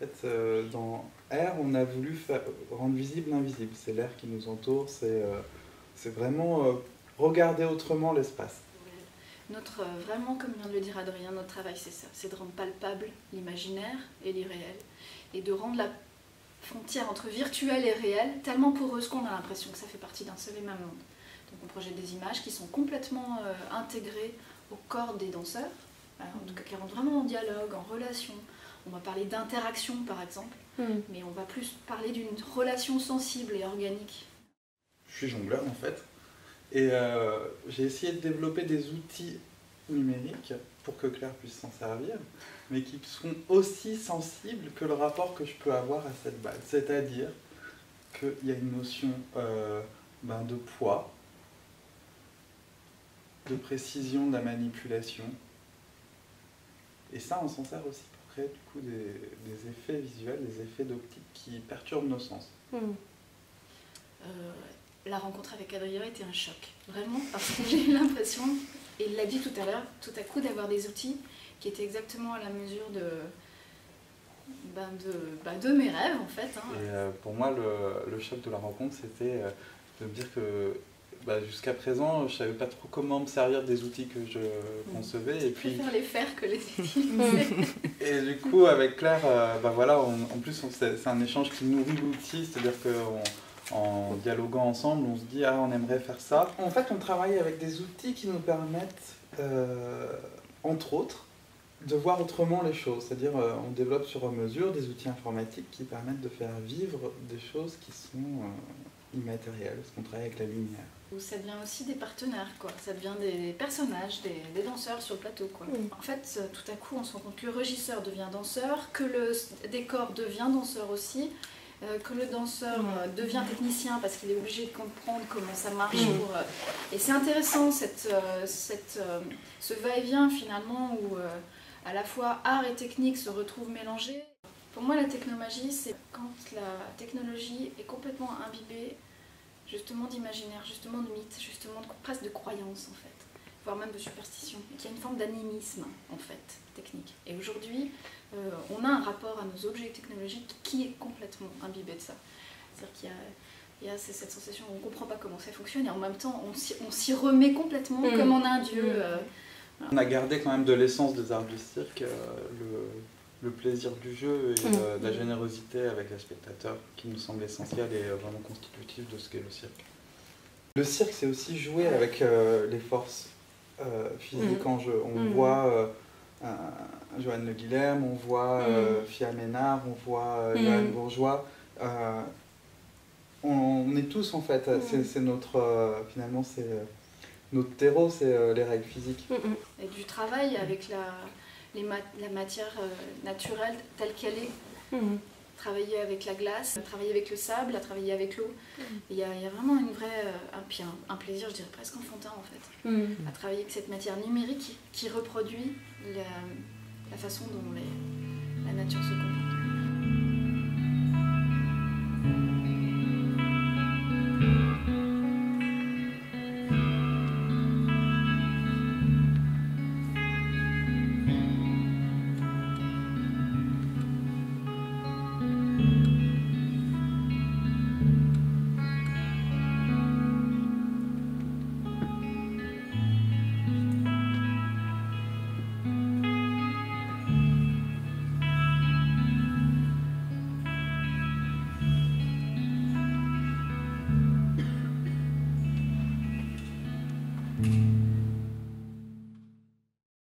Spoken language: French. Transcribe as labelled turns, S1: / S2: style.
S1: fait, dans Air, on a voulu rendre visible l'invisible. C'est l'air qui nous entoure, c'est vraiment regarder autrement l'espace.
S2: Vraiment, comme vient de le dire Adrien, notre travail c'est ça, c'est de rendre palpable l'imaginaire et l'irréel, et de rendre la frontière entre virtuel et réel tellement poreuse qu'on a l'impression que ça fait partie d'un seul et même monde. Donc on projette des images qui sont complètement intégrées au corps des danseurs, en tout cas qui rentrent vraiment en dialogue, en relation. On va parler d'interaction par exemple, mais on va plus parler d'une relation sensible et organique.
S1: Je suis jongleur en fait, et j'ai essayé de développer des outils numériques pour que Claire puisse s'en servir, mais qui sont aussi sensibles que le rapport que je peux avoir à cette balle. C'est-à-dire qu'il y a une notion de poids, de précision de la manipulation, et ça on s'en sert aussi pour créer du coup des effets visuels, des effets d'optique qui perturbent nos sens.
S2: La rencontre avec Adrien était un choc, vraiment, parce que j'ai eu l'impression, et il l'a dit tout à l'heure, tout à coup d'avoir des outils qui étaient exactement à la mesure de mes rêves en fait.
S1: Et pour moi, le choc de la rencontre, c'était de me dire que jusqu'à présent, je ne savais pas trop comment me servir des outils que je concevais. Et puis,
S2: je préfère les faire que les utiliser.
S1: Et du coup, avec Claire, voilà, en plus, c'est un échange qui nourrit l'outil, c'est-à-dire qu'en dialoguant ensemble, on se dit « Ah, on aimerait faire ça ». En fait, on travaille avec des outils qui nous permettent, entre autres, de voir autrement les choses. C'est-à-dire, on développe sur mesure des outils informatiques qui permettent de faire vivre des choses qui sont immatérielles, parce qu'on travaille avec la lumière.
S2: Ça devient aussi des partenaires, quoi. Ça devient des personnages, des danseurs sur le plateau, quoi. En fait, tout à coup, on se rend compte que le régisseur devient danseur, que le décor devient danseur aussi, que le danseur devient technicien parce qu'il est obligé de comprendre comment ça marche. Et c'est intéressant, ce va-et-vient finalement où à la fois art et technique se retrouvent mélangés. Pour moi, la technomagie, c'est quand la technologie est complètement imbibée justement d'imaginaire, justement de mythe, justement presque de croyance en fait, voire même de superstition, et qu'il y a une forme d'animisme en fait, technique. Et aujourd'hui, on a un rapport à nos objets technologiques qui est complètement imbibé de ça. C'est-à-dire qu'il y a cette sensation où on ne comprend pas comment ça fonctionne, et en même temps, on s'y remet complètement comme en un dieu. Voilà.
S1: On a gardé quand même de l'essence des arts du cirque, le plaisir du jeu et de la générosité avec les spectateurs qui nous semble essentiel et vraiment constitutif de ce qu'est le cirque. Le cirque, c'est aussi jouer avec les forces physiques en jeu. On voit Joanne Le Guilherme, on voit Fia Ménard, on voit Johan Bourgeois. On est tous en fait, c'est notre, finalement c'est notre terreau, c'est les règles physiques.
S2: Et du travail avec la matière naturelle telle qu'elle est. Travailler avec la glace, travailler avec le sable, travailler avec l'eau. Il y a vraiment un plaisir, je dirais presque enfantin en fait, à travailler avec cette matière numérique qui reproduit la façon dont la nature se comporte.